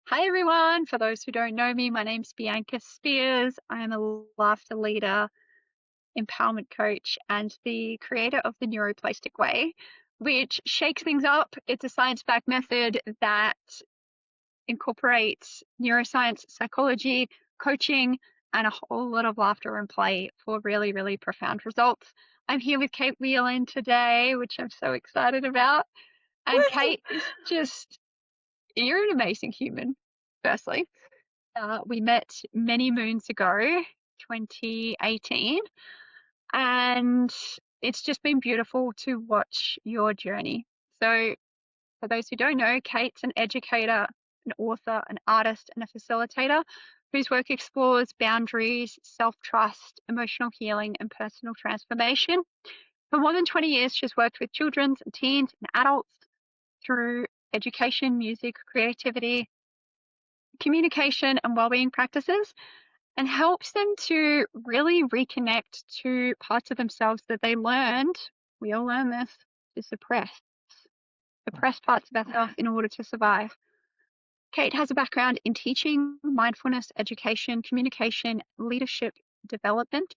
Hi, everyone. For those who don't know me, my name's Bianca Spears. I am a laughter leader, empowerment coach, and the creator of the Neuroplastic Way, which shakes things up. It's a science-backed method that incorporates neuroscience, psychology, coaching, and a whole lot of laughter and play for really, really profound results. I'm here with Kate Whelan today, which I'm so excited about. And Woo! Kate is you're an amazing human, firstly. We met many moons ago, 2018, and it's just been beautiful to watch your journey. So, for those who don't know, Kate's an educator, an author, an artist, and a facilitator whose work explores boundaries, self-trust, emotional healing, and personal transformation. For more than 20 years, she's worked with children and teens and adults through education, music, creativity, communication, and well-being practices, and helps them to really reconnect to parts of themselves that they learned. We all learn this to suppress parts of ourselves in order to survive. Kate has a background in teaching, mindfulness, education, communication, leadership development,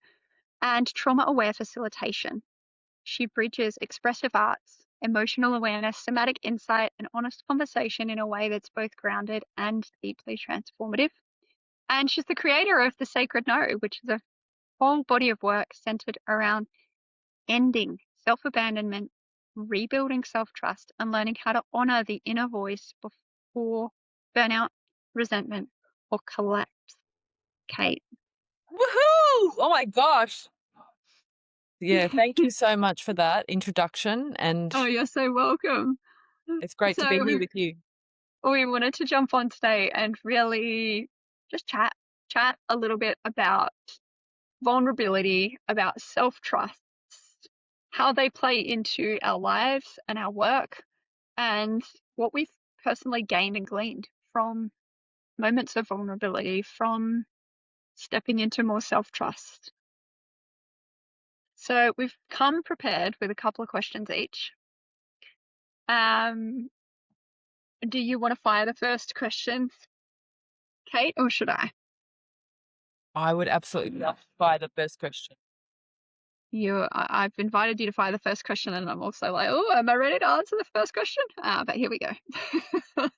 and trauma aware facilitation. She bridges expressive arts, emotional awareness, somatic insight, and honest conversation in a way that's both grounded and deeply transformative. And she's the creator of The Sacred No, which is a whole body of work centered around ending self-abandonment, rebuilding self-trust, and learning how to honor the inner voice before burnout, resentment, or collapse. Kate. Woohoo! Oh my gosh. Yeah, thank you so much for that introduction, and Oh, you're so welcome. it's great to be So here with you. we wanted to jump on today and really just chat a little bit about vulnerability, about self-trust, how they play into our lives and our work, and what we've personally gained and gleaned from moments of vulnerability, from stepping into more self-trust. So we've come prepared with a couple of questions each. Um, do you want to fire the first question, Kate, or should I? I would absolutely love to buy the first question. I've invited you to fire the first question, and I'm also like, oh, am I ready to answer the first question? But here we go.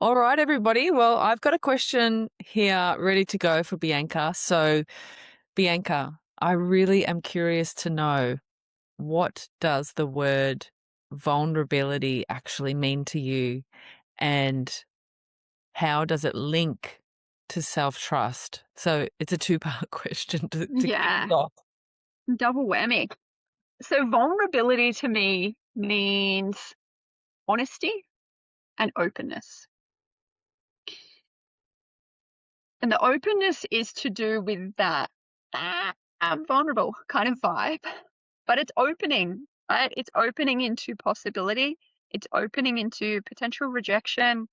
All right, everybody. Well, I've got a question here ready to go for Bianca. So, Bianca, I really am curious to know, what does the word vulnerability actually mean to you, and how does it link to self-trust? So it's a two-part question to kick us Yeah, off. double whammy. So vulnerability to me means honesty and openness. And the openness is to do with that I'm vulnerable kind of vibe, but it's opening, right? It's opening into possibility. It's opening into potential rejection,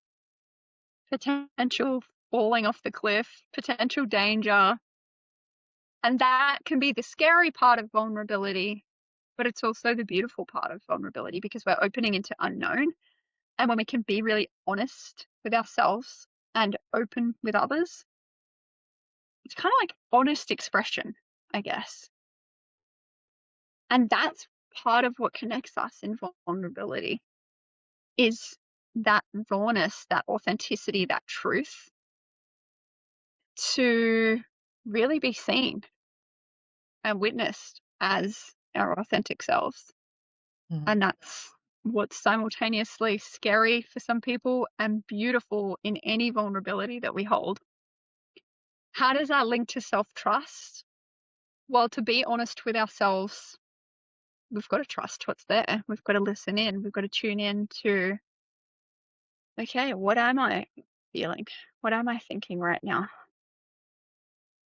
potential falling off the cliff, potential danger. And that can be the scary part of vulnerability, but it's also the beautiful part of vulnerability because we're opening into unknown. And when we can be really honest with ourselves and open with others, it's kind of like honest expression, I guess. And that's part of what connects us in vulnerability is that rawness, that authenticity, that truth to really be seen and witnessed as our authentic selves. Mhm. And that's what's simultaneously scary for some people and beautiful in any vulnerability that we hold. How does that link to self-trust? Well, to be honest with ourselves, we've got to trust what's there. We've got to listen in. We've got to tune in to, okay, what am I feeling? What am I thinking right now?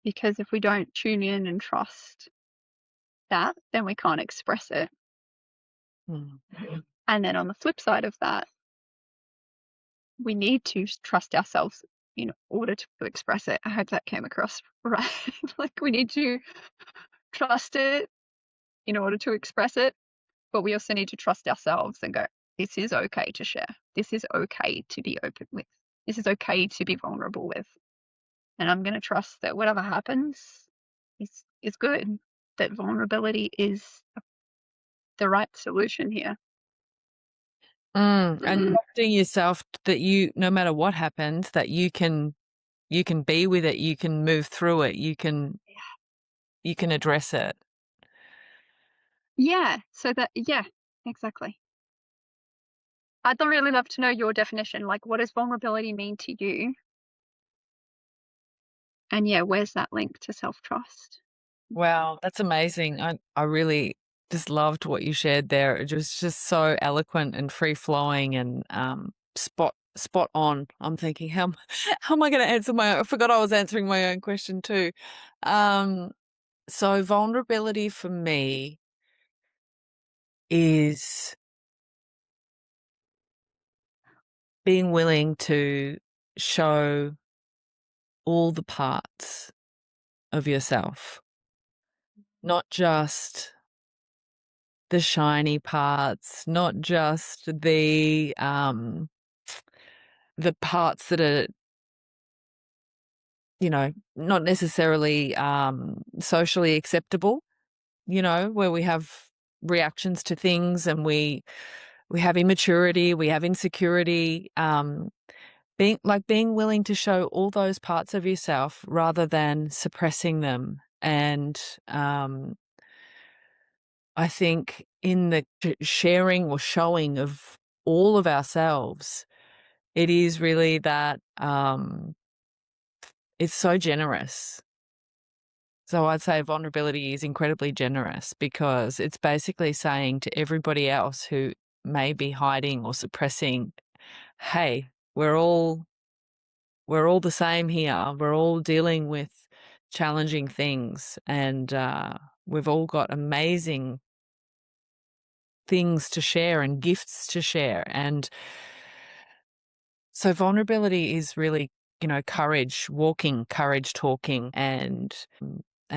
Because if we don't tune in and trust that, then we can't express it. Mhm. And then on the flip side of that, we need to trust ourselves in order to express it. I hope that came across right. Like we need to trust it in order to express it, but we also need to trust ourselves and go, this is okay to share. This is okay to be open with. this is okay to be vulnerable with. And I'm going to trust that whatever happens is good, that vulnerability is the right solution here. And trusting yourself that you, no matter what happens, that you can be with it, you can move through it, you can address it. Yeah, so that, yeah, exactly. I'd really love to know your definition. Like, what does vulnerability mean to you? And yeah, where's that link to self-trust? Wow, that's amazing. I really just loved what you shared there. It was just so eloquent and free flowing and spot on. I'm thinking, how am I going to answer I forgot I was answering my own question too. So vulnerability for me is being willing to show all the parts of yourself, not just the shiny parts, not just the parts that are, not necessarily socially acceptable, where we have reactions to things and we have immaturity, we have insecurity, being willing to show all those parts of yourself rather than suppressing them. And I think in the sharing or showing of all of ourselves, it is really that it's so generous. So I'd say vulnerability is incredibly generous because it's basically saying to everybody else who may be hiding or suppressing, hey, we're all the same here. We're all dealing with challenging things, and we've all got amazing things to share and gifts to share. And so vulnerability is really, courage walking, courage talking, and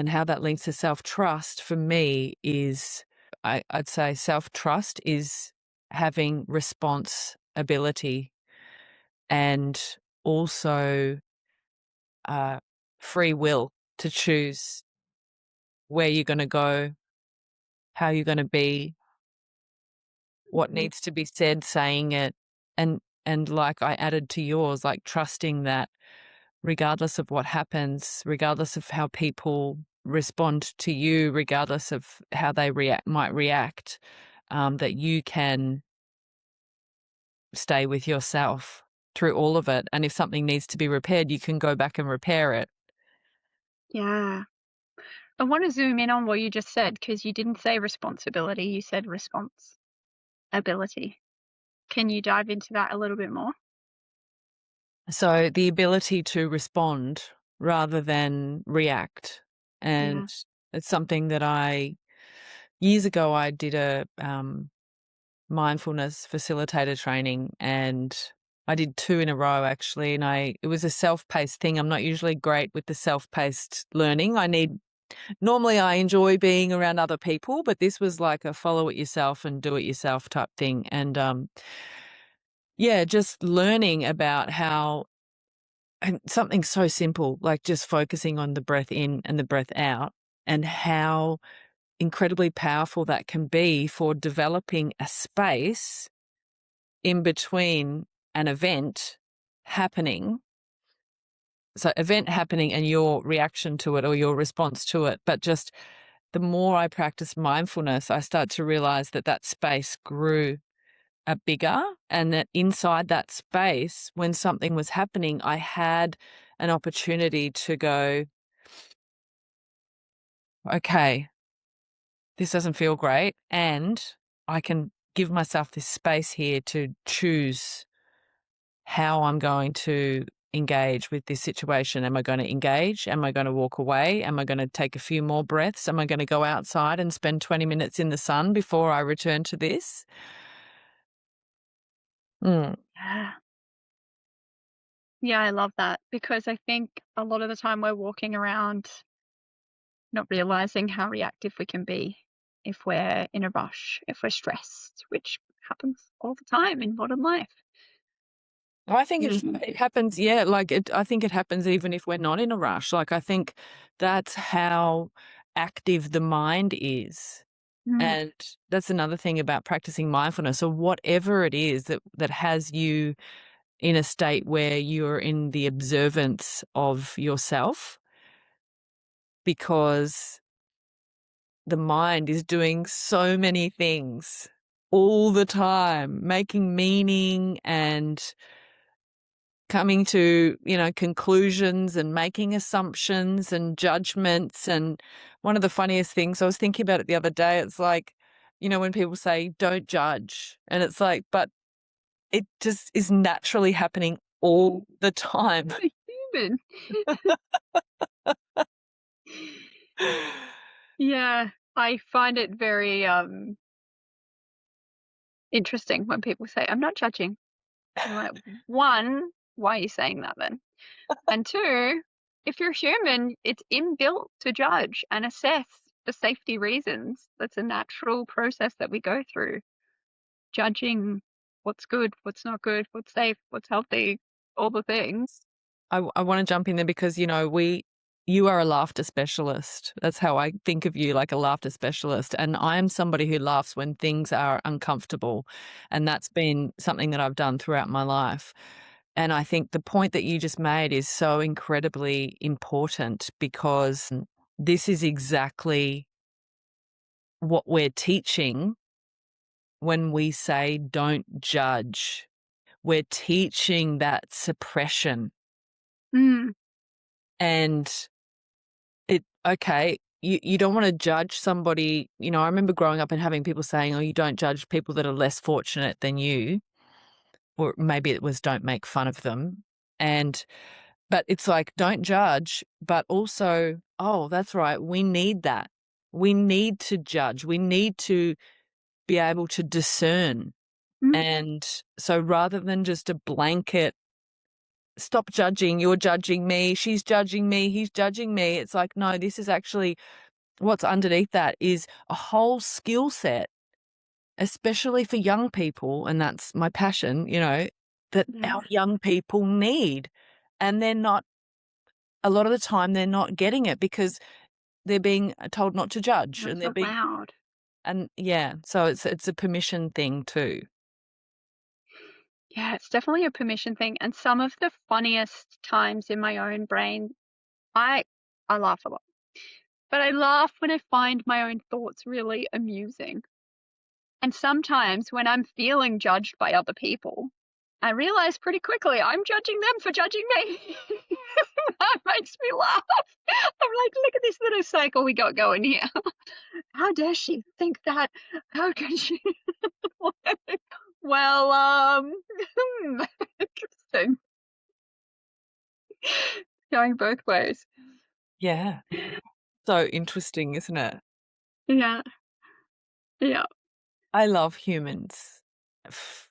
how that links to self-trust for me is I'd say self-trust is having response ability and also free will to choose where you're going to go, how you're going to be, what needs to be said, saying it, and like I added to yours, like trusting that regardless of what happens, regardless of how people respond to you, regardless of how they might react, that you can stay with yourself through all of it. And if something needs to be repaired, you can go back and repair it. Yeah. I want to zoom in on what you just said because you didn't say responsibility, you said response ability. Can you dive into that a little bit more? So the ability to respond rather than react. Yeah. And it's something that years ago, I did a mindfulness facilitator training, and I did 2 in a row actually. And it was a self-paced thing. I'm not usually great with the self-paced learning. Normally I enjoy being around other people, but this was like a follow it yourself and do it yourself type thing. And yeah, just learning about how, and something so simple, like just focusing on the breath in and the breath out, and how incredibly powerful that can be for developing a space in between an event happening. So event happening and your reaction to it or your response to it. But just the more I practice mindfulness, I start to realize that that space grew bigger, and that inside that space, when something was happening, I had an opportunity to go, okay, this doesn't feel great. And I can give myself this space here to choose how I'm going to engage with this situation. Am I going to engage? Am I going to walk away? Am I going to take a few more breaths? Am I going to go outside and spend 20 minutes in the sun before I return to this? Mm. Yeah. Yeah, I love that because I think a lot of the time we're walking around not realizing how reactive we can be if we're in a rush, if we're stressed, which happens all the time in modern life. I think Mm, it happens, yeah, like, I think it happens even if we're not in a rush, like, I think that's how active the mind is, mm, and that's another thing about practicing mindfulness or whatever it is that has you in a state where you're in the observance of yourself, because the mind is doing so many things all the time, making meaning and coming to, conclusions and making assumptions and judgments. And one of the funniest things, I was thinking about it the other day, it's like, when people say, don't judge. And it's like, but it just is naturally happening all the time. a human. Yeah, I find it very interesting when people say, "I'm not judging." I'm like, one, why are you saying that then? And two, if you're human, it's inbuilt to judge and assess for safety reasons. That's a natural process that we go through, judging what's good, what's not good, what's safe, what's healthy, all the things. I wanna jump in there because, you are a laughter specialist. That's how I think of you, like a laughter specialist, and I am somebody who laughs when things are uncomfortable, and that's been something that I've done throughout my life. And I think the point that you just made is so incredibly important because this is exactly what we're teaching when we say, "Don't judge." We're teaching that suppression, Mm, and okay, you don't wanna judge somebody. I remember growing up and having people saying, "Oh, you don't judge people that are less fortunate than you," or maybe it was don't make fun of them, and but it's like, don't judge, but also, "Oh, that's right, we need that. We need to judge. We need to be able to discern." mm, And so rather than just a blanket, "Stop judging, you're judging me, she's judging me, he's judging me," it's like, no, this is actually what's underneath that is a whole skill set, especially for young people, and that's my passion, that yeah, our young people need. And they're not, a lot of the time, they're not getting it because they're being told not to judge not and they're so being, loud. and yeah, so it's a permission thing too. Yeah, it's definitely a permission thing. And some of the funniest times in my own brain, I I laugh a lot. But I laugh when I find my own thoughts really amusing. And sometimes when I'm feeling judged by other people, I realize pretty quickly I'm judging them for judging me. That makes me laugh. I'm like, look at this little cycle we got going here. How dare she think that? How can she? Well, interesting. Going both ways. Yeah. So interesting, isn't it? Yeah, yeah, I love humans. F-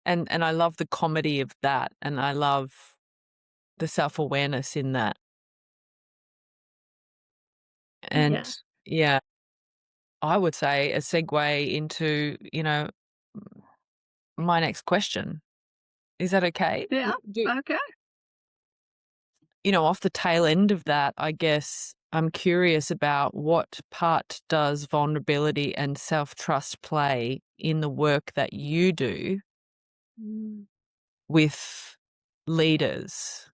and I love the comedy of that, and I love the self-awareness in that. And yeah, yeah, I would say a segue into, my next question. Is that okay? yeah. Okay. Off the tail end of that, I guess I'm curious about what part does vulnerability and self-trust play in the work that you do Mm, with leaders?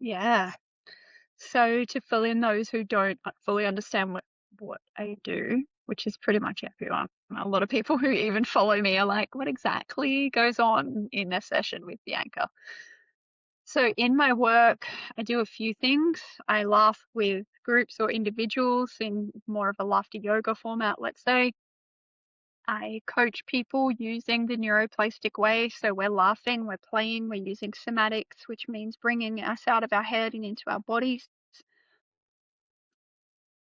yeah. So to fill in those who don't fully understand what I do, which is pretty much everyone. A lot of people who even follow me are like, "What exactly goes on in a session with Bianca?" So in my work, I do a few things. I laugh with groups or individuals in more of a laughter yoga format, let's say. I coach people using the neuroplastic way. So we're laughing, we're playing, we're using somatics, which means bringing us out of our head and into our bodies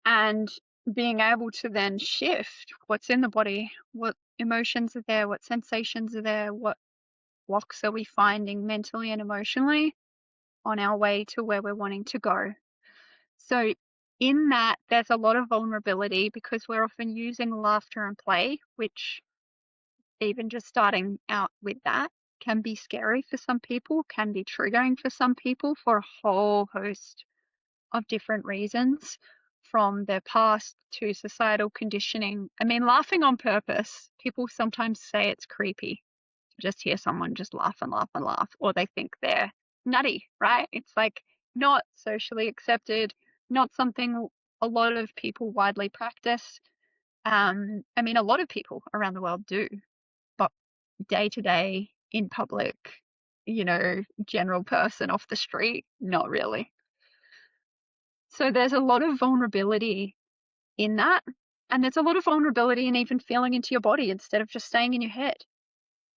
and being able to then shift what's in the body, what emotions are there, what sensations are there, what blocks are we finding mentally and emotionally on our way to where we're wanting to go. So, in that, there's a lot of vulnerability because we're often using laughter and play, which even just starting out with that. can be scary for some people, can be triggering for some people for a whole host of different reasons, from their past to societal conditioning. I mean, laughing on purpose, people sometimes say it's creepy to just hear someone just laugh and laugh and laugh, or they think they're nutty, right? It's like not socially accepted, not something a lot of people widely practice. I mean, a lot of people around the world do, but day to day in public, general person off the street, not really. So there's a lot of vulnerability in that. And there's a lot of vulnerability in even feeling into your body instead of just staying in your head.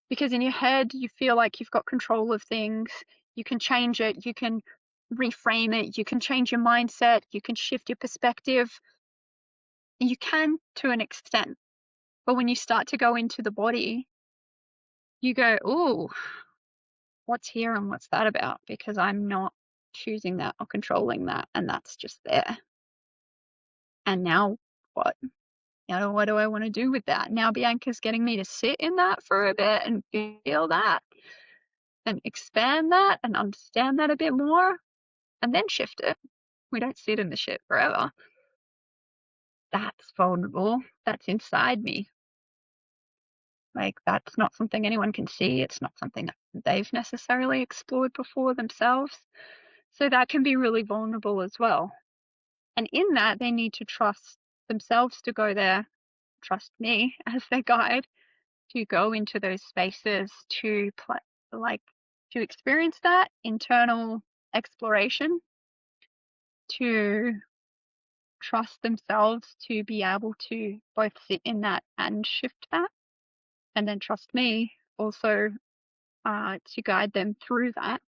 Because in your head, you feel like you've got control of things. You can change it. You can reframe it. You can change your mindset. You can shift your perspective. You can to an extent. But when you start to go into the body, you go, "Ooh, what's here and what's that about?" Because I'm not choosing that or controlling that. And that's just there. And now what? What do I want to do with that? Now Bianca's getting me to sit in that for a bit and feel that and expand that and understand that a bit more and then shift it. We don't sit in the shit forever. That's vulnerable. That's inside me. Like, that's not something anyone can see. It's not something that they've necessarily explored before themselves. So that can be really vulnerable as well. And in that, they need to trust themselves to go there, trust me as their guide, to go into those spaces to to experience that internal exploration, to trust themselves to be able to both sit in that and shift that, and then trust me also to guide them through that,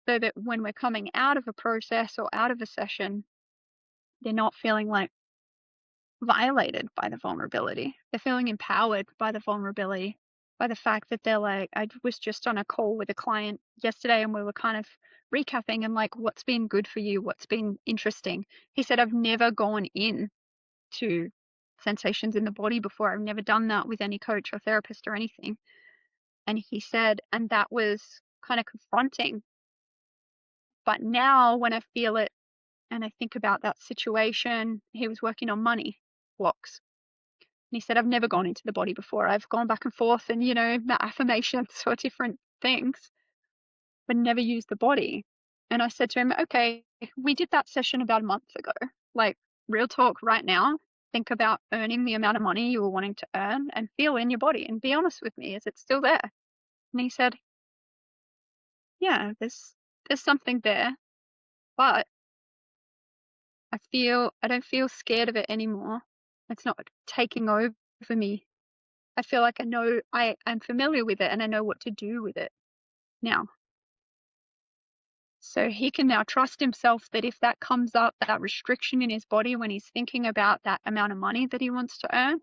so that when we're coming out of a process or out of a session, they're not feeling like violated by the vulnerability. They're feeling empowered by the vulnerability, by the fact that they're like, I was just on a call with a client yesterday and we were kind of recapping and like, what's been good for you? What's been interesting? He said, I've never gone in to sensations in the body before. I've never done that with any coach or therapist or anything. And he said, and that was kind of confronting. But now when I feel it and I think about that situation, he was working on money blocks. And he said, I've never gone into the body before. I've gone back and forth and, affirmations or different things, but never used the body. And I said to him, okay, we did that session about a month ago. Like, real talk right now, think about earning the amount of money you were wanting to earn and feel in your body and be honest with me. Is it still there? And he said, yeah, there's something there, but I don't feel scared of it anymore. It's not taking over me. I feel like I know I'm familiar with it and I know what to do with it now. So he can now trust himself that if that comes up, that restriction in his body when he's thinking about that amount of money that he wants to earn,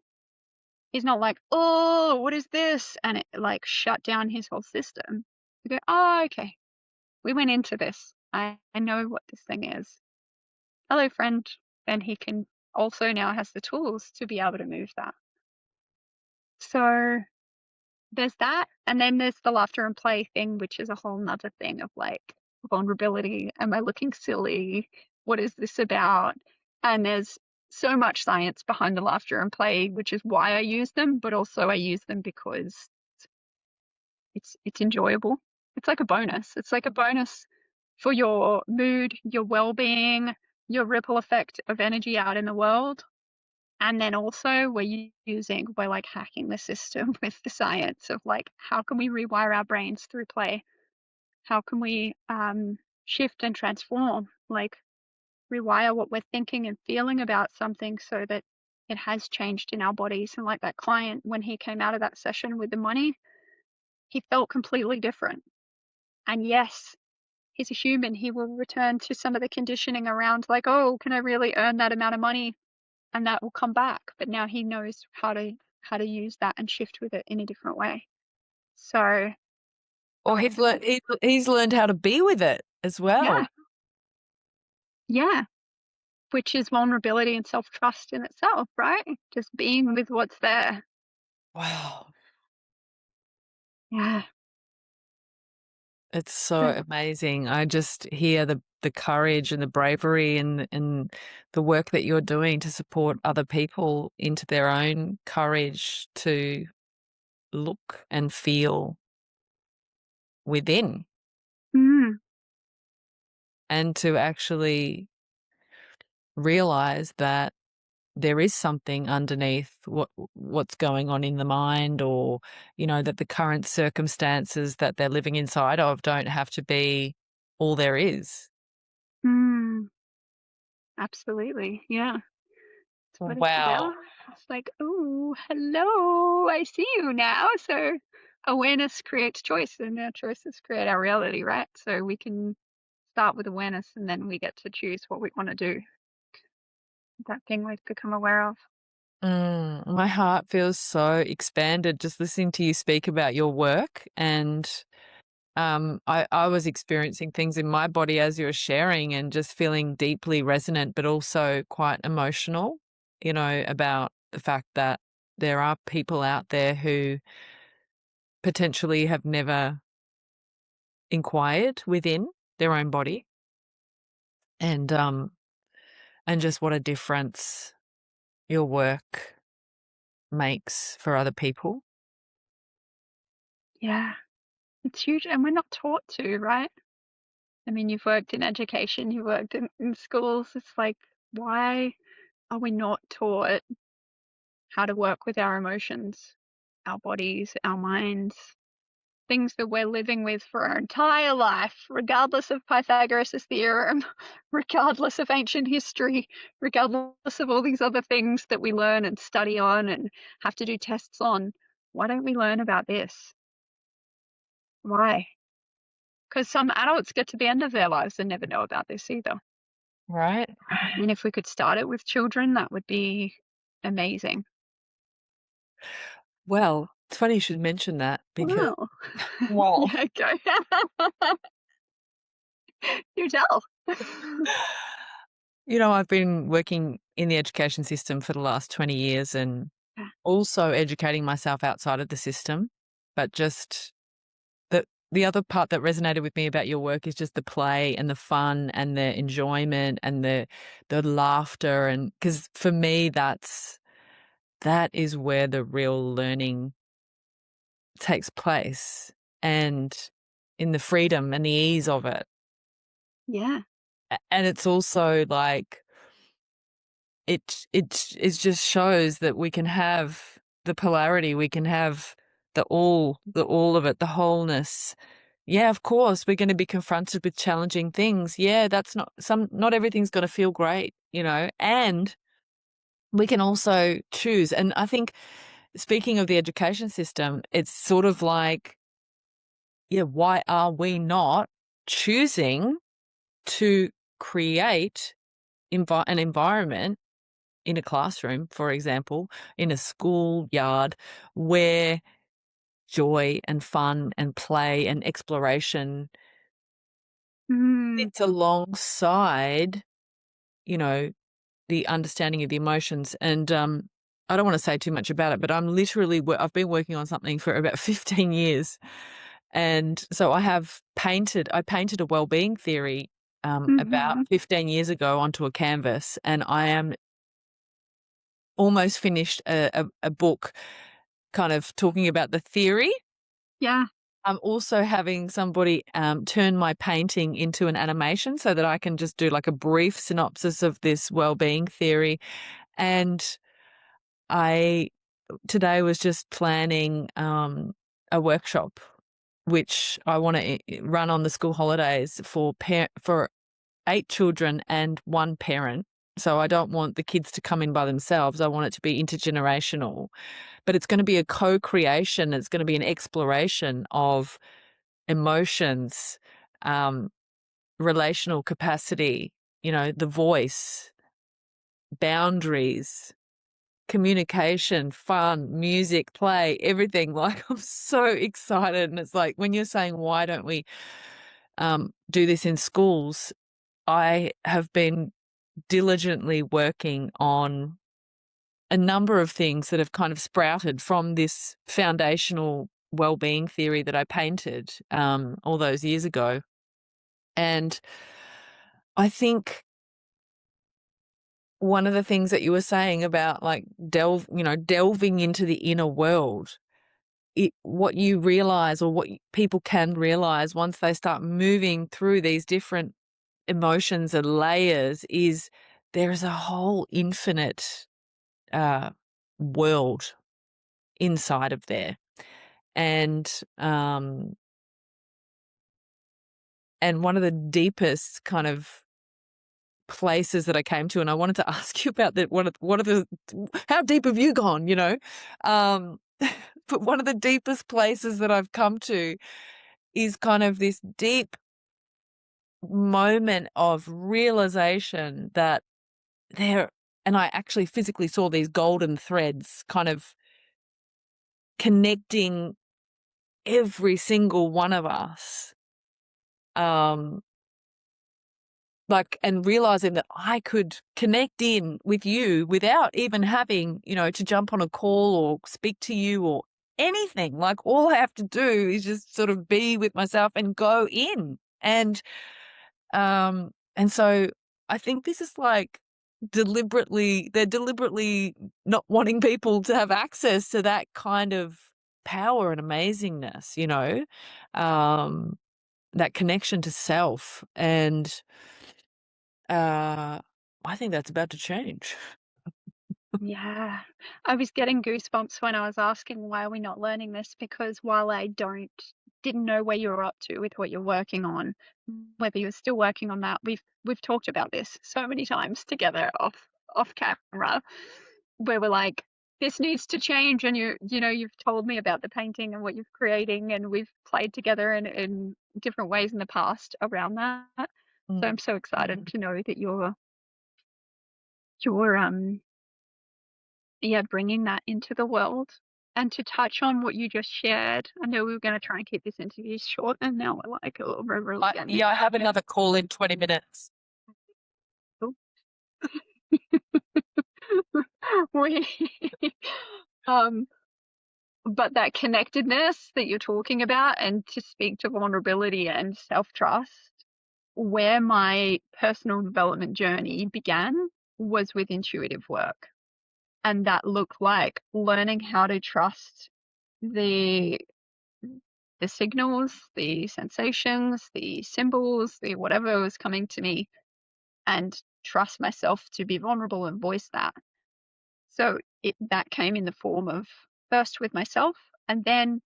he's not like, oh, what is this? And it like shut down his whole system. You go, oh, okay, we went into this. I know what this thing is. Hello, friend. And he can also now has the tools to be able to move that. So there's that. And then there's the laughter and play thing, which is a whole nother thing of like vulnerability. Am I looking silly? What is this about? And there's so much science behind the laughter and play, which is why I use them, but also I use them because it's enjoyable. It's like a bonus. It's like a bonus for your mood, your well-being, your ripple effect of energy out in the world. And then also we're like hacking the system with the science of like, how can we rewire our brains through play? How can we shift and transform, like rewire what we're thinking and feeling about something so that it has changed in our bodies? And like that client, when he came out of that session with the money, he felt completely different. And yes, he's a human. He will return to some of the conditioning around like, oh, can I really earn that amount of money? And that will come back. But now he knows how to use that and shift with it in a different way. So Or he's learned how to be with it as well. yeah, which is vulnerability and self-trust in itself, right? Just being with what's there. Wow. Yeah. It's so amazing. I just hear the courage and the bravery and the work that you're doing to support other people into their own courage to look and feel within Mm, and to actually realize that there is something underneath what's going on in the mind, or that the current circumstances that they're living inside of don't have to be all there is. mm, absolutely. Yeah. That's what it's Wow. about. It's like, oh, hello, I see you now. So awareness creates choice, and our choices create our reality, right? So we can start with awareness, and then we get to choose what we want to do. That thing we've become aware of. My heart feels so expanded just listening to you speak about your work. And I was experiencing things in my body as you were sharing and just feeling deeply resonant, but also quite emotional, about the fact that there are people out there who potentially have never inquired within their own body, and just what a difference your work makes for other people. Yeah, it's huge, and we're not taught to, right? I mean, you've worked in education, you worked in schools. It's like, why are we not taught how to work with our emotions, our bodies, our minds? Things that we're living with for our entire life, regardless of Pythagoras' theorem, regardless of ancient history, regardless of all these other things that we learn and study on and have to do tests on. Why don't we learn about this? Why? Because some adults get to the end of their lives and never know about this either. Right. And if we could start it with children, that would be amazing. Well, it's funny you should mention that because Wow. well, Yeah, go. You tell. I've been working in the education system for the last 20 years and also educating myself outside of the system. But just the other part that resonated with me about your work is just the play and the fun and the enjoyment and the laughter. And because for me, that is where the real learning takes place, and in the freedom and the ease of it. Yeah. And it's also like it just shows that we can have the polarity, we can have the all of it, the wholeness. Yeah, of course, we're going to be confronted with challenging things. Yeah, that's not everything's going to feel great, and we can also choose. And I think, speaking of the education system, it's sort of like, yeah, why are we not choosing to create an environment in a classroom, for example, in a schoolyard, where joy and fun and play and exploration Mm, sits alongside, you know, the understanding of the emotions. And I don't want to say too much about it, but I've been working on something for about 15 years. And so I painted a well-being theory about mm-hmm. 15 years ago onto a canvas, and I am almost finished a book kind of talking about the theory. Yeah. I'm also having somebody turn my painting into an animation so that I can just do like a brief synopsis of this well-being theory. And I today was just planning a workshop which I want to run on the school holidays for 8 children and 1 parent. So I don't want the kids to come in by themselves. I want it to be intergenerational. But it's going to be a co-creation. It's going to be an exploration of emotions, um, relational capacity, the voice, boundaries, communication, fun, music, play, everything. Like, I'm so excited. And it's like, when you're saying, why don't we do this in schools? I have been diligently working on a number of things that have kind of sprouted from this foundational well-being theory that I painted all those years ago. And I think one of the things that you were saying about like delving into the inner world, what you realize, or what people can realize once they start moving through these different emotions and layers, is there is a whole infinite world inside of there. And one of the deepest kind of places that I came to, and I wanted to ask you about that. What are the how deep have you gone? Um, but one of the deepest places that I've come to is kind of this deep moment of realization that there, and I actually physically saw these golden threads kind of connecting every single one of us. Like, and realizing that I could connect in with you without even having, to jump on a call or speak to you or anything. Like, all I have to do is just sort of be with myself and go in. And so I think this is like they're deliberately not wanting people to have access to that kind of power and amazingness, that connection to self. And I think that's about to change. Yeah. I was getting goosebumps when I was asking why are we not learning this, because while I didn't know where you were up to with what you're working on, whether you're still working on that, we've talked about this so many times together off camera, where we're like, this needs to change, and you've told me about the painting and what you're creating, and we've played together in different ways in the past around that. So Mm. I'm so excited to know that you're yeah, bringing that into the world. And to touch on what you just shared, I know we were going to try and keep this interview short, and now we're like, oh, we're really getting I have another call in 20 minutes. into we, um, but that connectedness that you're talking about, and to speak to vulnerability and self-trust, where my personal development journey began was with intuitive work. And that looked like learning how to trust the signals, the sensations, the symbols, the whatever was coming to me, and trust myself to be vulnerable and voice that. So that came in the form of first with myself, and then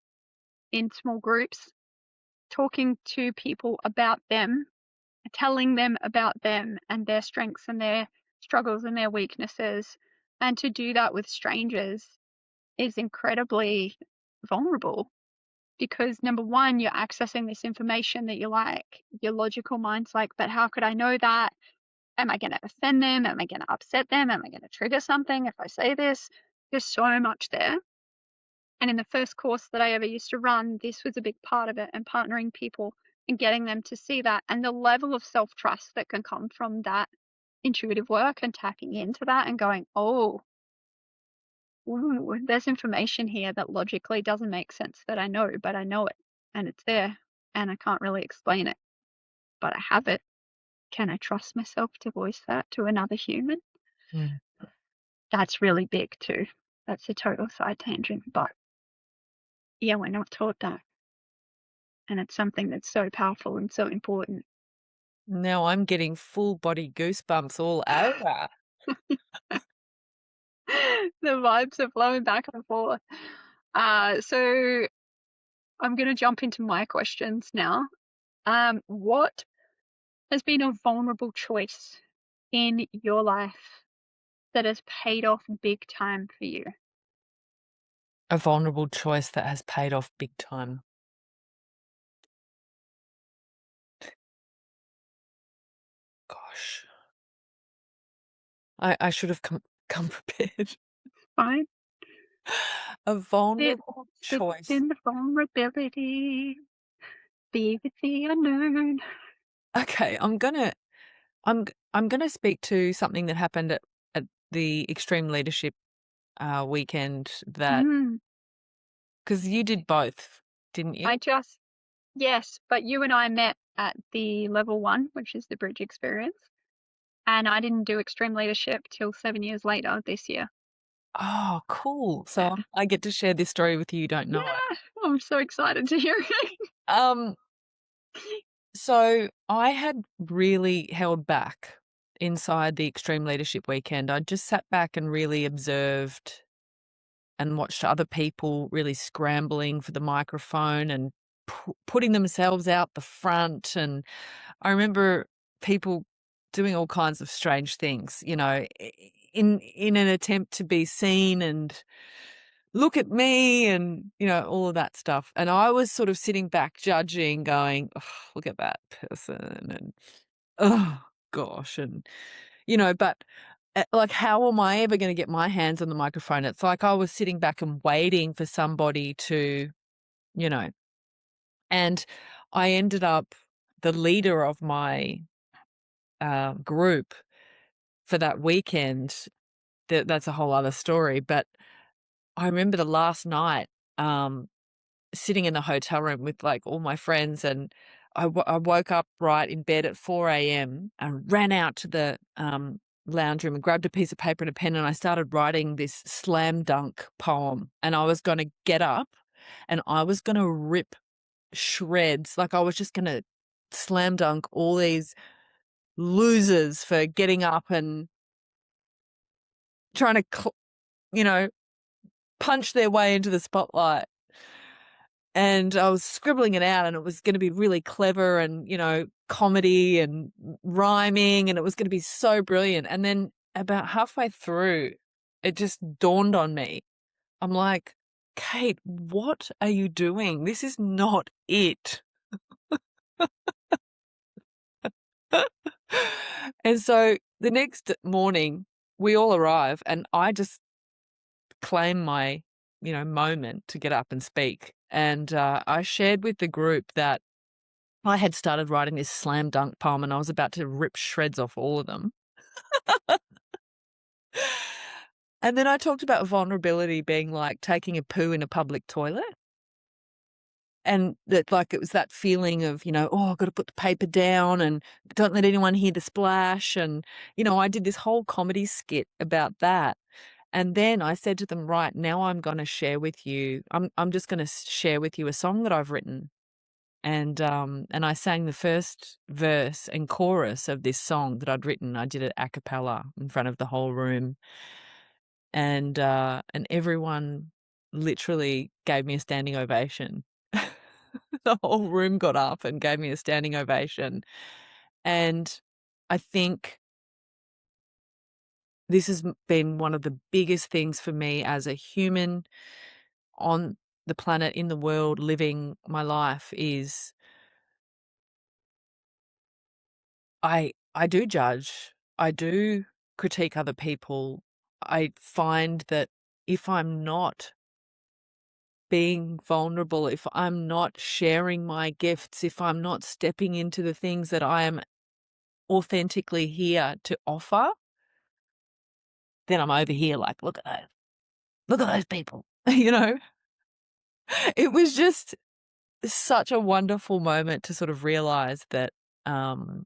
in small groups, talking to people about them, telling them about them and their strengths and their struggles and their weaknesses. And to do that with strangers is incredibly vulnerable, because number one, you're accessing this information that you're like, your logical mind's like, but how could I know that? Am I going to offend them? Am I going to upset them? Am I going to trigger something if I say this? There's so much there. And in the first course that I ever used to run, this was a big part of it, and partnering people and getting them to see that, and the level of self-trust that can come from that intuitive work, and tapping into that and going, oh, ooh, there's information here that logically doesn't make sense that I know, but I know it, and it's there, and I can't really explain it, but I have it. Can I trust myself to voice that to another human? Mm. That's really big too. That's a total side tangent, but yeah, we're not taught that. And it's something that's so powerful and so important. Now I'm getting full body goosebumps all over. The vibes are flowing back and forth. So I'm going to jump into my questions now. What has been a vulnerable choice in your life that has paid off big time for you? A vulnerable choice that has paid off big time. Gosh. I should have come prepared. Fine. A It vulnerable sits choice. in the vulnerability. Be with the unknown. Okay, I'm gonna speak to something that happened at the Extreme Leadership weekend that Mm, Because you did both, didn't you? I just Yes, but you and I met at the level 1, which is the bridge experience, and I didn't do extreme leadership till 7 years later this year. Oh, cool. So Yeah. I get to share this story with you don't know it. Yeah, I'm so excited to hear it. Um, so I had really held back inside the Extreme Leadership Weekend. I just sat back and really observed and watched other people really scrambling for the microphone and putting themselves out the front. And I remember people doing all kinds of strange things, you know, in an attempt to be seen and look at me and, you know, all of that stuff. And I was sort of sitting back judging, going, oh, look at that person and oh gosh. And, you know, but like, how am I ever going to get my hands on the microphone? It's like I was sitting back and waiting for somebody to, you know, and I ended up the leader of my group for that weekend. That's a whole other story. But I remember the last night, um, sitting in the hotel room with like all my friends, and I woke up right in bed at 4 a.m. and ran out to the lounge room and grabbed a piece of paper and a pen, and I started writing this slam dunk poem. And I was going to get up and I was going to rip shreds. Like I was just going to slam dunk all these losers for getting up and trying to, you know, punch their way into the spotlight. And I was scribbling it out, and it was gonna be really clever and, you know, comedy and rhyming, and it was gonna be so brilliant. And then about halfway through, it just dawned on me. I'm like, "Kate, what are you doing? This is not it." And so the next morning, we all arrive, and I just claim my, you know, moment to get up and speak. And I shared with the group that I had started writing this slam dunk poem and I was about to rip shreds off all of them. And then I talked about vulnerability being like taking a poo in a public toilet. And that, like, it was that feeling of, you know, oh, I've got to put the paper down and don't let anyone hear the splash. And, you know, I did this whole comedy skit about that. And then I said to them, right, now I'm going to share with you, I'm just going to share with you a song that I've written. And I sang the first verse and chorus of this song that I'd written. I did it a cappella in front of the whole room, and everyone literally gave me a standing ovation. The whole room got up and gave me a standing ovation, and I think this has been one of the biggest things for me as a human on the planet, in the world, living my life is I do judge. I do critique other people. I find that if I'm not being vulnerable, if I'm not sharing my gifts, if I'm not stepping into the things that I am authentically here to offer, then I'm over here like, look at those people. You know, it was just such a wonderful moment to sort of realize that, um,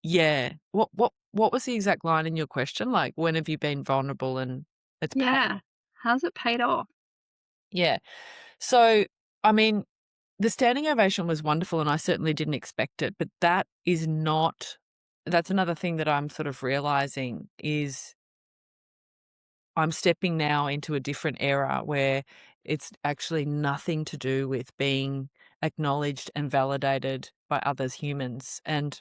yeah. What was the exact line in your question? Like, when have you been vulnerable and it's paid? Yeah. How's it paid off? Yeah. So, I mean, the standing ovation was wonderful and I certainly didn't expect it, but that's another thing that I'm sort of realizing is I'm stepping now into a different era where it's actually nothing to do with being acknowledged and validated by others humans. And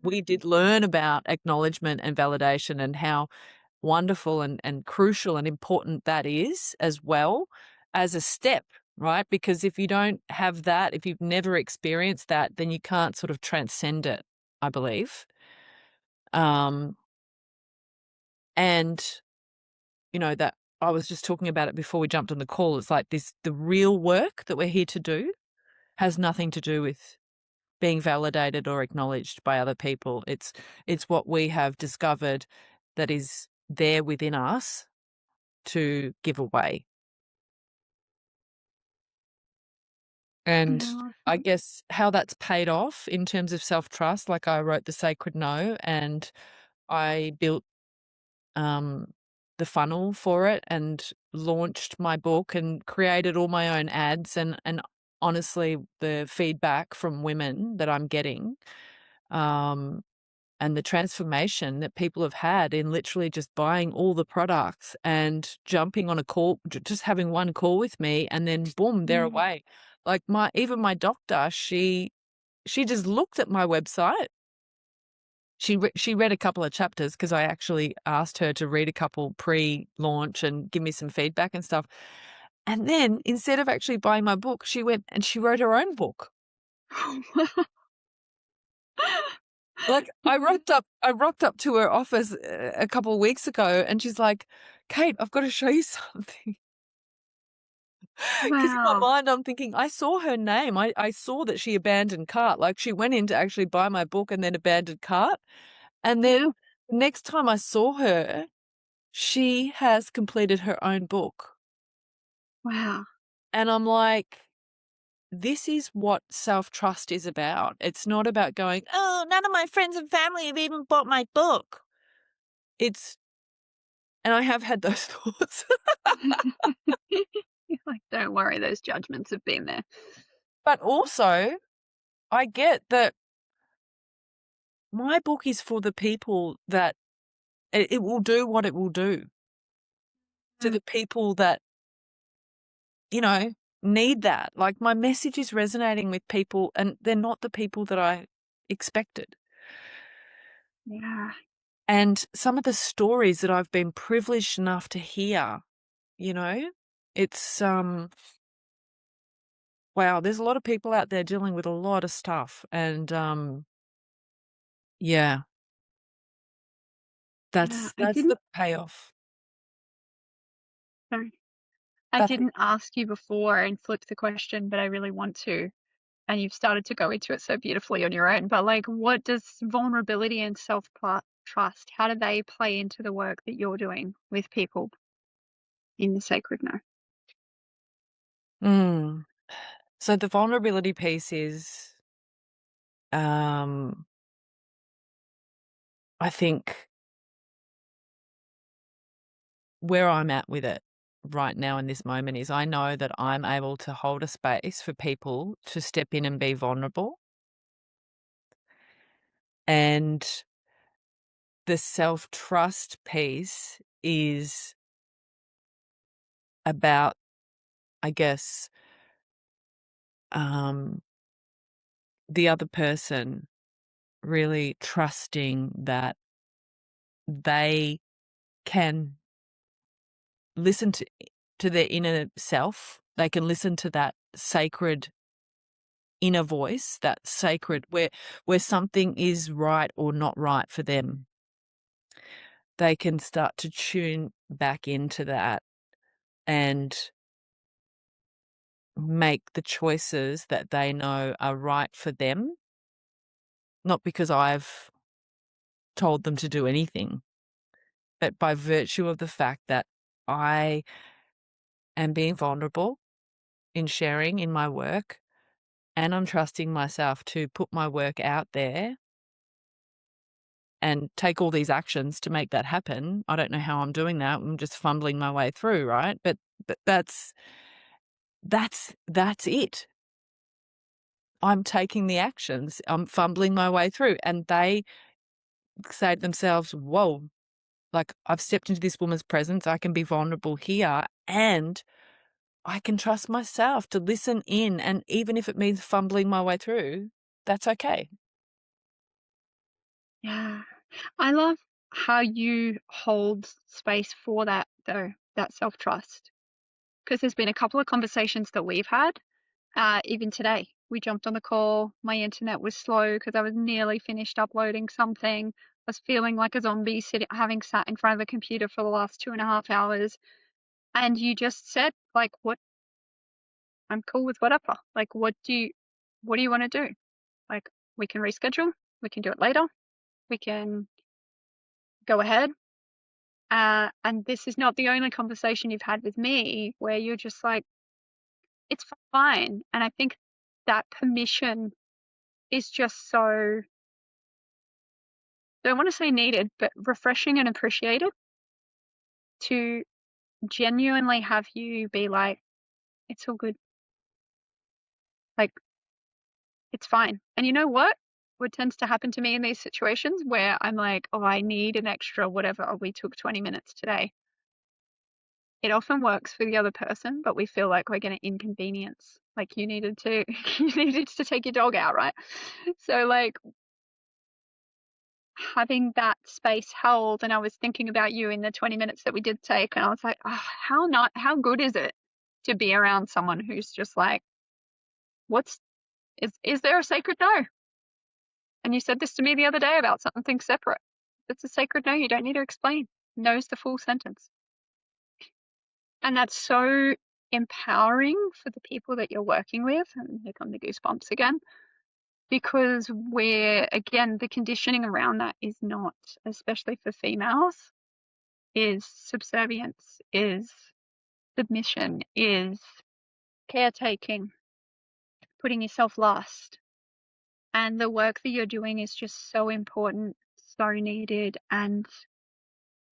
we did learn about acknowledgement and validation and how wonderful and crucial and important that is as well as a step, right? Because if you don't have that, if you've never experienced that, then you can't sort of transcend it, I believe. Um, and you know, that I was just talking about it before we jumped on the call. It's like this, the real work that we're here to do has nothing to do with being validated or acknowledged by other people. It's what we have discovered that is there within us to give away. And Yeah, I guess how that's paid off in terms of self-trust, like I wrote The Sacred No and I built um, the funnel for it and launched my book and created all my own ads and honestly the feedback from women that I'm getting um, and the transformation that people have had in literally just buying all the products and jumping on a call, just having one call with me and then boom, they're mm, away. Like even my doctor, she just looked at my website. She read a couple of chapters because I actually asked her to read a couple pre-launch and give me some feedback and stuff. And then instead of actually buying my book, she went and she wrote her own book. Like I rocked up to her office a couple of weeks ago and she's like, "Kate, I've got to show you something." Because in my wow. mind, I'm thinking, I saw her name. I saw that she abandoned cart. Like she went in to actually buy my book and then abandoned cart. And then Yeah, next time I saw her, she has completed her own book. wow. And I'm like, this is what self-trust is about. It's not about going, oh, none of my friends and family have even bought my book. It's, and I have had those thoughts. You're like, "Don't worry, those judgments have been there." But also, I get that my book is for the people that it will do what it will do to Mm, the people that, you know, need that. Like my message is resonating with people and they're not the people that I expected. yeah, And some of the stories that I've been privileged enough to hear, you know, it's wow, there's a lot of people out there dealing with a lot of stuff and yeah, yeah. that's the payoff. Sorry. I That's it. didn't ask you before and flip the question, but I really want to. And you've started to go into it so beautifully on your own. But like, what does vulnerability and trust, how do they play into the work that you're doing with people in the sacred no? Mm. So the vulnerability piece is um I think where I'm at with it right now in this moment is I know that I'm able to hold a space for people to step in and be vulnerable. And the self-trust piece is about, I guess, um, the other person really trusting that they can listen to their inner self. They can listen to that sacred inner voice, that sacred where something is right or not right for them. They can start to tune back into that and make the choices that they know are right for them, not because I've told them to do anything, but by virtue of the fact that I am being vulnerable in sharing in my work and I'm trusting myself to put my work out there and take all these actions to make that happen. I don't know how I'm doing that. I'm just fumbling my way through, right? But that's it. I'm taking the actions. I'm fumbling my way through and they say to themselves, "Whoa, like I've stepped into this woman's presence. I can be vulnerable here and I can trust myself to listen in and even if it means fumbling my way through, that's okay." Yeah. I love how you hold space for that though, that self-trust. Because there's been a couple of conversations that we've had, even today. We jumped on the call. My internet was slow because I was nearly finished uploading something. I was feeling like a zombie sitting, having sat in front of a computer for the last 2.5 hours. And you just said, like, what I'm cool with whatever. Like, what do you want to do? Like, we can reschedule, we can do it later, we can go ahead. And this is not the only conversation you've had with me where you're just like, it's fine. And I think that permission is just so, don't want to say needed, but refreshing and appreciated, to genuinely have you be like, it's all good. Like, it's fine. And you know what? What tends to happen to me in these situations where I'm like, oh, I need an extra whatever. Oh, we took 20 minutes today. It often works for the other person, but we feel like we're going to inconvenience. Like you needed to, you needed to take your dog out, right? So like having that space held, and I was thinking about you in the 20 minutes that we did take, and I was like, oh, how good is it to be around someone who's just like, what's, is there a sacred no? And you said this to me the other day about something separate. If it's a sacred no, you don't need to explain. Knows the full sentence. And that's so empowering for the people that you're working with. And here come the goosebumps again. Because we're, again, the conditioning around that is not, especially for females, is subservience, is submission, is caretaking, putting yourself last. And the work that you're doing is just so important, so needed, and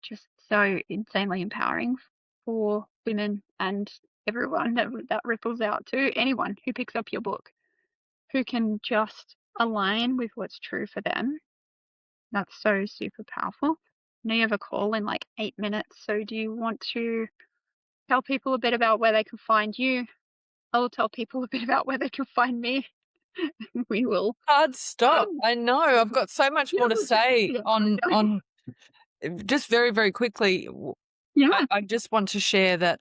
just so insanely empowering for women and everyone that ripples out to anyone who picks up your book, who can just align with what's true for them. That's so super powerful. I know you have a call in like 8 minutes, so do you want to tell people a bit about where they can find you? I will tell people a bit about where they can find me. We will. Hard stop. I know. I've got so much more to say on just very, very quickly. Yeah. I just want to share that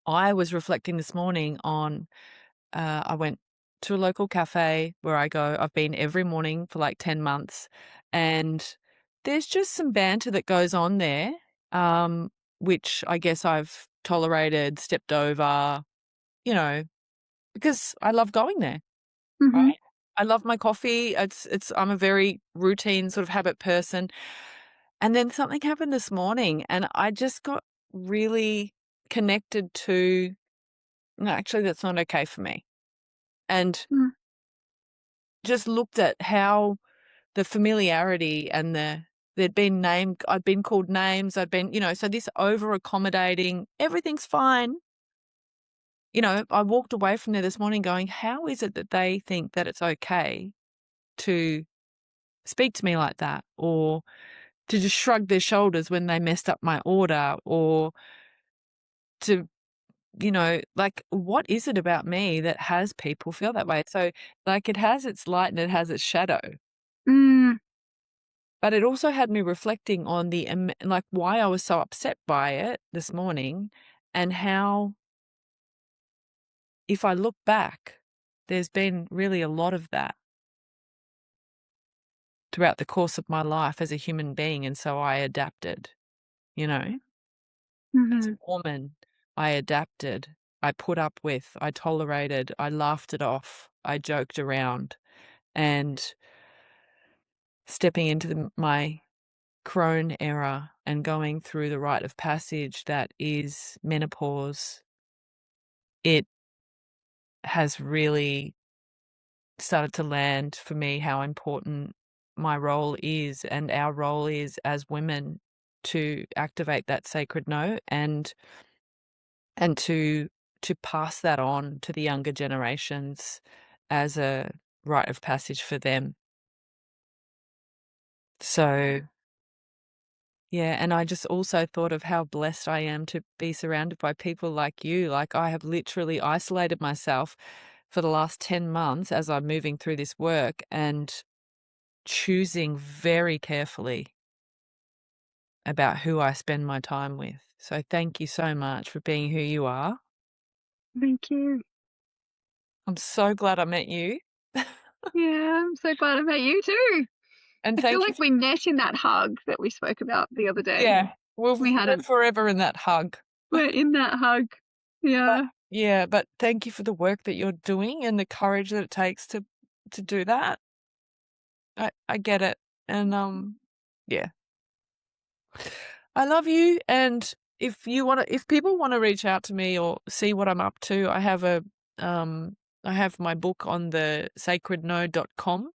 I was reflecting this morning on I went to a local cafe where I go. I've been every morning for like 10 months, and there's just some banter that goes on there, which I guess I've tolerated, stepped over, you know, because I love going there. Mm-hmm. Right? I love my coffee. I'm a very routine sort of habit person. And then something happened this morning and I just got really connected to, no, actually that's not okay for me. And Mm. just looked at how the familiarity and there'd been named, I'd been called names, I'd been, so this over accommodating, everything's fine. I walked away from there this morning going, how is it that they think that it's okay to speak to me like that, or to just shrug their shoulders when they messed up my order, or to, like, what is it about me that has people feel that way? So, like, it has its light and it has its shadow. Mm. But it also had me reflecting on like, why I was so upset by it this morning, and how, if I look back, there's been really a lot of that throughout the course of my life as a human being, and so I adapted, you know? As Mm-hmm. a woman, I adapted, I put up with, I tolerated, I laughed it off, I joked around, and stepping into my crone era and going through the rite of passage that is menopause, it has really started to land for me how important my role is and our role is as women to activate that sacred no, and to pass that on to the younger generations as a rite of passage for them. So, yeah, and I just also thought of how blessed I am to be surrounded by people like you. Like, I have literally isolated myself for the last 10 months as I'm moving through this work and choosing very carefully about who I spend my time with. So thank you so much for being who you are. Thank you. I'm so glad I met you. Yeah, I'm so glad I met you too. And I feel thank you like we met in that hug that we spoke about the other day. Yeah, We had we're a, forever in that hug. we're in that hug. But Yeah. yeah, but thank you for the work that you're doing and the courage that it takes to do that. I get it. And yeah. I love you, and if people want to reach out to me or see what I'm up to, I have a I have my book on the sacredno.com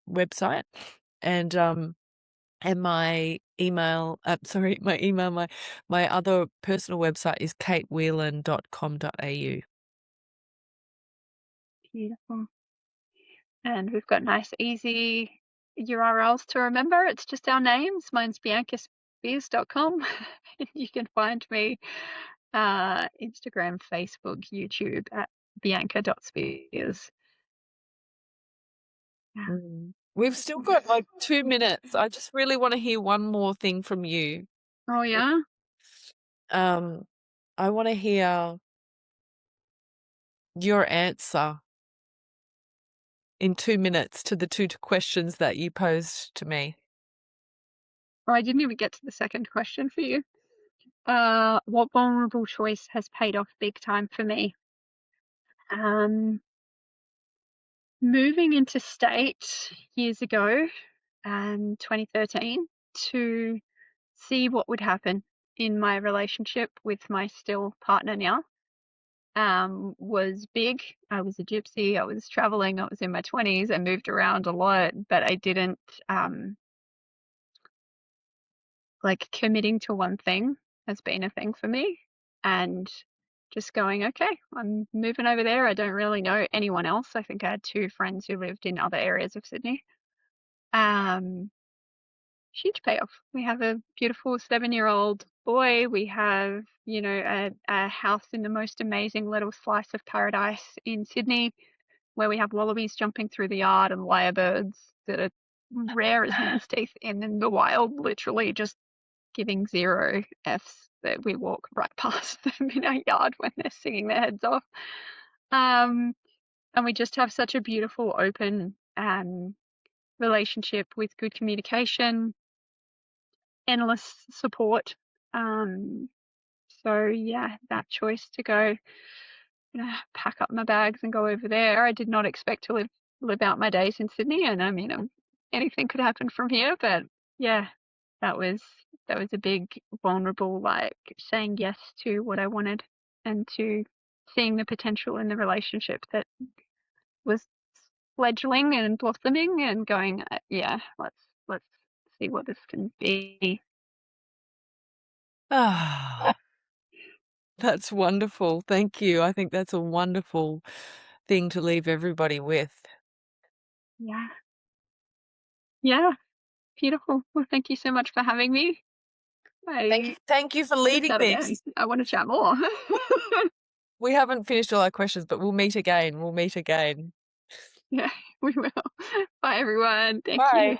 website, and my email, my other personal website is katewhelan.com.au. Beautiful. And we've got nice, easy URLs to remember. It's just our names. Mine's biancaspears.com. You can find me Instagram, Facebook, YouTube at bianca.spears. Yeah. We've still got like 2 minutes. I just really want to hear one more thing from you. Oh, yeah? I want to hear your answer in 2 minutes to the two questions that you posed to me. Oh, I didn't even get to the second question for you. What vulnerable choice has paid off big time for me? Moving into state years ago, 2013, to see what would happen in my relationship with my still partner now, was big. I was a gypsy. I was traveling. I was in my 20s. I moved around a lot, but I didn't, like, committing to one thing has been a thing for me, and just going, okay, I'm moving over there. I don't really know anyone else. I think I had 2 friends who lived in other areas of Sydney. Um, Huge payoff. We have a beautiful 7-year-old boy. We have, a house in the most amazing little slice of paradise in Sydney, where we have wallabies jumping through the yard and lyrebirds that are rare as hen's teeth and in the wild, literally just giving 0 Fs that we walk right past them in our yard when they're singing their heads off. And we just have such a beautiful, open relationship with good communication, endless support. So yeah, that choice to go, pack up my bags and go over there. I did not expect to live out my days in Sydney, and I mean, anything could happen from here. But yeah, that was a big vulnerable, like, saying yes to what I wanted and to seeing the potential in the relationship that was fledgling and blossoming, and going, yeah, let's see what this can be. Ah, that's wonderful. Thank you. I think that's a wonderful thing to leave everybody with. Yeah. Yeah. Beautiful. Well, thank you so much for having me. I Thank you for Let's leading chat again. this. I want to chat more. We haven't finished all our questions, but we'll meet again. We'll meet again. Yeah, we will. Bye, everyone. Thank you. Bye.